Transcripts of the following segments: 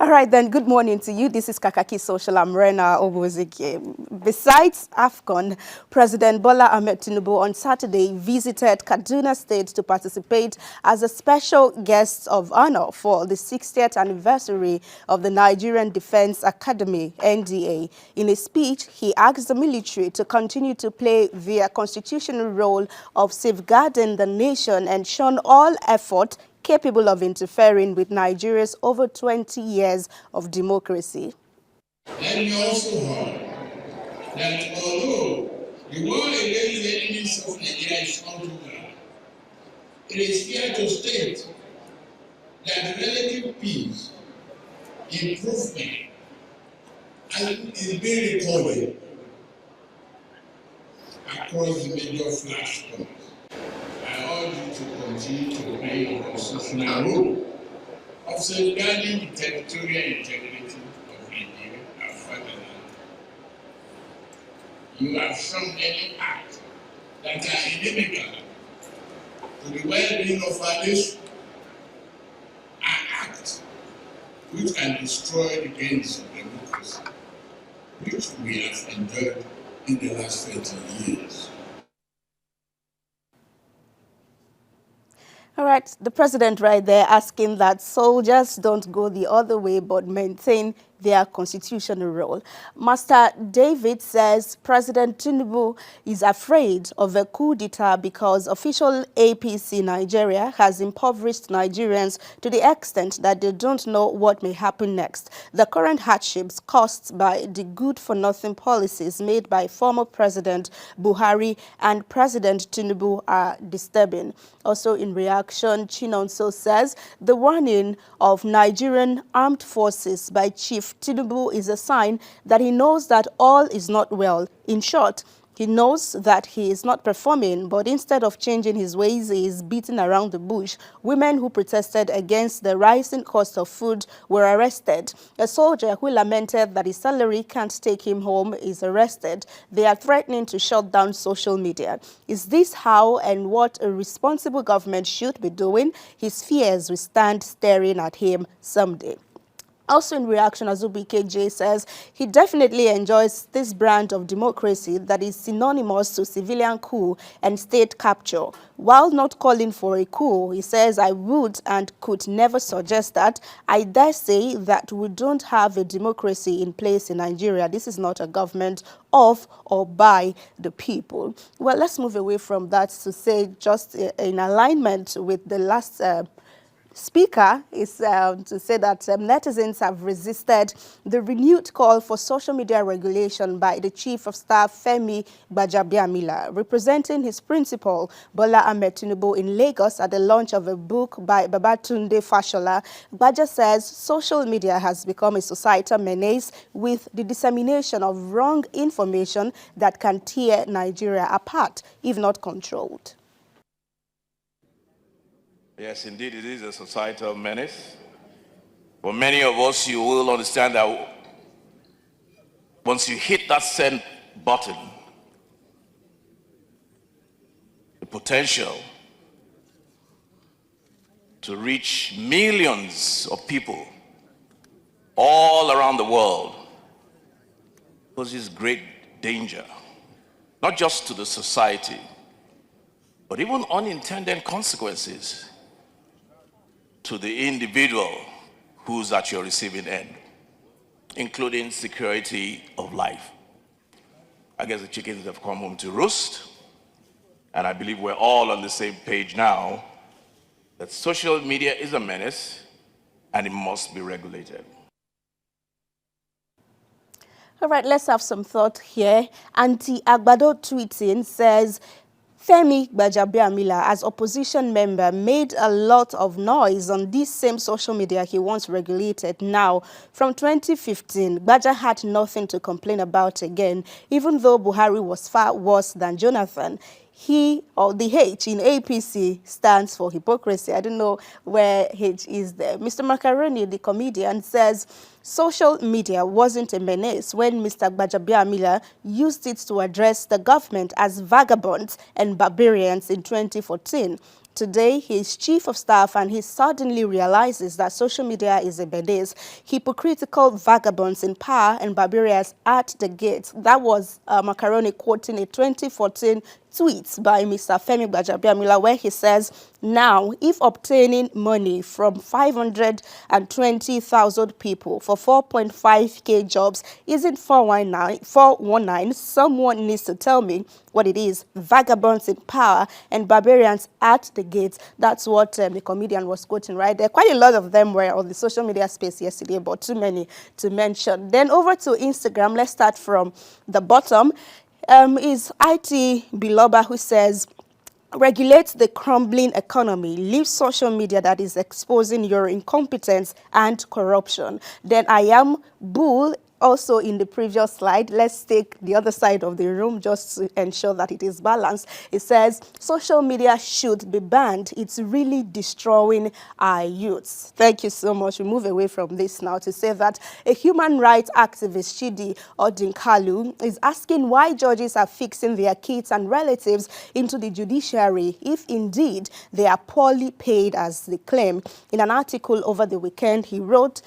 All right, then, good morning to you. This is Kakaaki Social. I'm Obozeghie. Besides AFCON, President Bola Ahmed Tinubu on Saturday visited Kaduna State to participate as a special guest of honor for the 60th anniversary of the Nigerian Defense Academy, NDA. In a speech, he asked the military to continue to play their constitutional role of safeguarding the nation and shun all effort capable of interfering with Nigeria's over 20 years of democracy. Let me also hope that although the war against the enemies of Nigeria is ongoing, it is fair to state that relative peace, improvement, is being recorded across the major flashpoints. I urge you to continue to play your constitutional role of safeguarding the territorial integrity of Nigeria and fatherland. You have shown many acts that are inimical to the well-being of our nation, an act which can destroy the gains of democracy, which we have enjoyed in the last 20 years. All right, the president right there asking that soldiers don't go the other way but maintain their constitutional role. Master David says President Tinubu is afraid of a coup d'etat because official APC Nigeria has impoverished Nigerians to the extent that they don't know what may happen next. The current hardships caused by the good-for-nothing policies made by former President Buhari and President Tinubu are disturbing. Also in reaction, Chinonso says the warning of Nigerian armed forces by Chief Tinubu is a sign that he knows that all is not well. In short, he knows that he is not performing, but instead of changing his ways, he is beating around the bush. Women who protested against the rising cost of food were arrested. A soldier who lamented that his salary can't take him home is arrested. They are threatening to shut down social media. Is this how and what a responsible government should be doing? His fears will stand staring at him someday. Also in reaction, Obozeghie says he definitely enjoys this brand of democracy that is synonymous to civilian coup and state capture. While not calling for a coup, he says, I would and could never suggest that. I dare say that we don't have a democracy in place in Nigeria. This is not a government of or by the people. Well, let's move away from that to say just in alignment with the last speaker is to say that netizens have resisted the renewed call for social media regulation by the Chief of Staff Femi Gbajabiamila, representing his principal Bola Ahmed Tinubu in Lagos at the launch of a book by Babatunde Fashola. Gbaja says social media has become a societal menace with the dissemination of wrong information that can tear Nigeria apart, if not controlled. Yes, indeed, it is a societal menace. For many of us, you will understand that once you hit that send button, the potential to reach millions of people all around the world poses great danger, not just to the society, but even unintended consequences to the individual who's at your receiving end, including security of life. I guess the chickens have come home to roost, and I believe we're all on the same page now that social media is a menace and it must be regulated. All right, let's have some thought here. Anti-Agbado tweeting says, Femi Gbajabiamila, as opposition member, made a lot of noise on this same social media he once regulated. Now, from 2015, Gbaja had nothing to complain about again, even though Buhari was far worse than Jonathan. He, or the H in APC, stands for hypocrisy. I don't know where H is there. Mr. Macaroni, the comedian, says social media wasn't a menace when Mr. Gbajabiamila used it to address the government as vagabonds and barbarians in 2014. Today, he is chief of staff and he suddenly realizes that social media is a bediz. Hypocritical vagabonds in power and barbarians at the gates. That was Macaroni quoting a 2014 tweet by Mr. Femi Gbajabiamila where he says, now, if obtaining money from 520,000 people for 4.5k jobs isn't 419, someone needs to tell me what it is. Vagabonds in power and barbarians at the gates. That's what the comedian was quoting right there. Quite a lot of them were on the social media space yesterday, but too many to mention. Then over to Instagram. Let's start from the bottom. Is IT Biloba who says, regulate the crumbling economy, leave social media that is exposing your incompetence and corruption. Then I am Bull. Also in the previous slide, let's take the other side of the room just to ensure that it is balanced. It says, social media should be banned. It's really destroying our youths. Thank you so much. We move away from this now to say that a human rights activist, Chidi Odinkalu, is asking why judges are fixing their kids and relatives into the judiciary if indeed they are poorly paid as they claim. In an article over the weekend, he wrote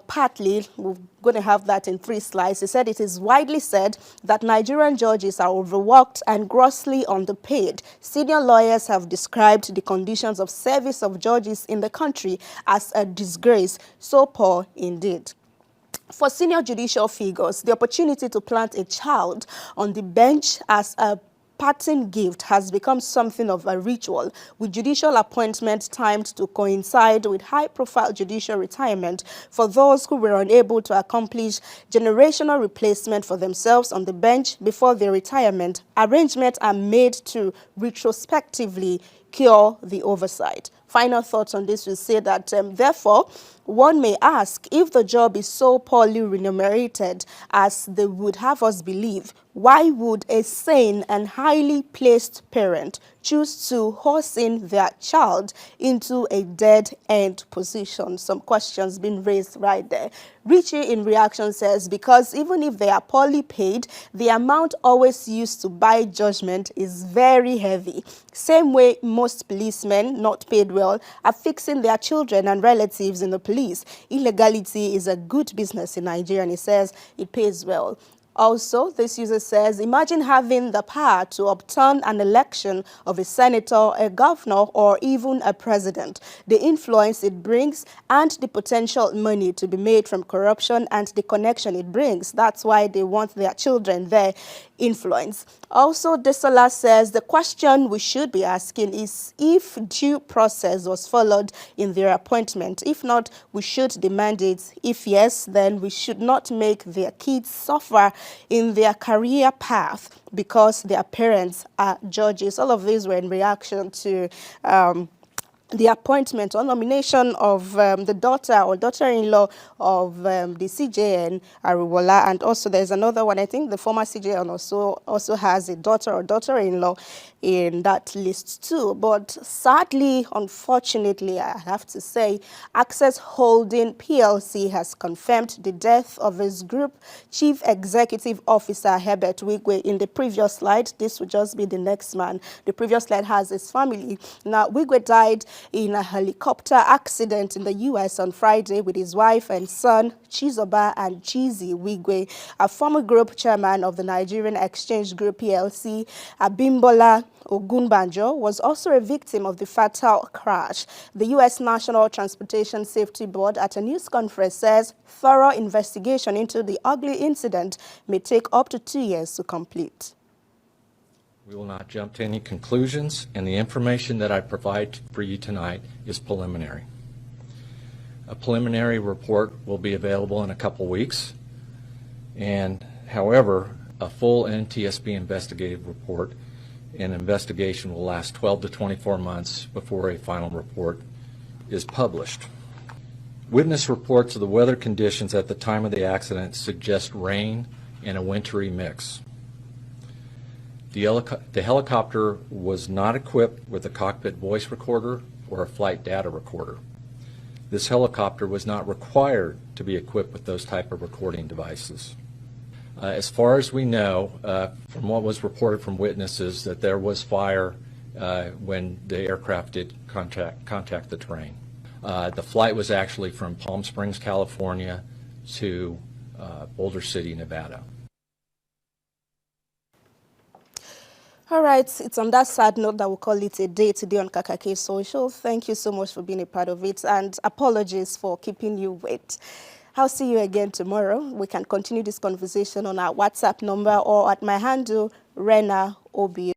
partly, we're going to have that in 3 slides. He said it is widely said that Nigerian judges are overworked and grossly underpaid. Senior lawyers have described the conditions of service of judges in the country as a disgrace, so poor indeed. For senior judicial figures, the opportunity to plant a child on the bench as a parting gift has become something of a ritual, with judicial appointments timed to coincide with high-profile judicial retirement for those who were unable to accomplish generational replacement for themselves on the bench before their retirement. Arrangements are made to retrospectively cure the oversight. Final thoughts on this will say that, therefore, one may ask if the job is so poorly remunerated as they would have us believe, why would a sane and highly placed parent choose to horse in their child into a dead-end position? Some questions being raised right there. Richie in reaction says, because even if they are poorly paid, the amount always used to buy judgment is very heavy. Same way most policemen, not paid well, are fixing their children and relatives in the police. Illegality is a good business in Nigeria, and he says it pays well. Also, this user says, imagine having the power to upturn an election of a senator, a governor, or even a president. The influence it brings and the potential money to be made from corruption and the connection it brings. That's why they want their children there. Influence. Also, Desola says the question we should be asking is if due process was followed in their appointment. If not, we should demand it. If yes, then we should not make their kids suffer in their career path because their parents are judges. All of these were in reaction to the appointment or nomination of the daughter or daughter-in-law of the CJN, Ariwola, and also there's another one. I think the former CJN also has a daughter or daughter-in-law in that list too. But sadly, unfortunately, I have to say, Access Holding PLC has confirmed the death of its group chief executive officer, Herbert Wigwe. In the previous slide, this would just be the next man. The previous slide has his family. Now, Wigwe died in a helicopter accident in the U.S. on Friday with his wife and son, Chizoba and Chizi Wigwe. A former group chairman of the Nigerian Exchange Group PLC, Abimbola Ogunbanjo, was also a victim of the fatal crash. The U.S. National Transportation Safety Board at a news conference says thorough investigation into the ugly incident may take up to 2 years to complete. We will not jump to any conclusions, and the information that I provide for you tonight is preliminary. A preliminary report will be available in a couple weeks, and however, a full NTSB investigative report and investigation will last 12 to 24 months before a final report is published. Witness reports of the weather conditions at the time of the accident suggest rain and a wintry mix. The helicopter was not equipped with a cockpit voice recorder or a flight data recorder. This helicopter was not required to be equipped with those type of recording devices. As far as we know, from what was reported from witnesses, that there was fire when the aircraft did contact the terrain. The flight was actually from Palm Springs, California to Boulder City, Nevada. All right, it's on that sad note that we'll call it a day today on Kakaaki Social. Thank you so much for being a part of it, and apologies for keeping you wait. I'll see you again tomorrow. We can continue this conversation on our WhatsApp number or at my handle, Rena Obi.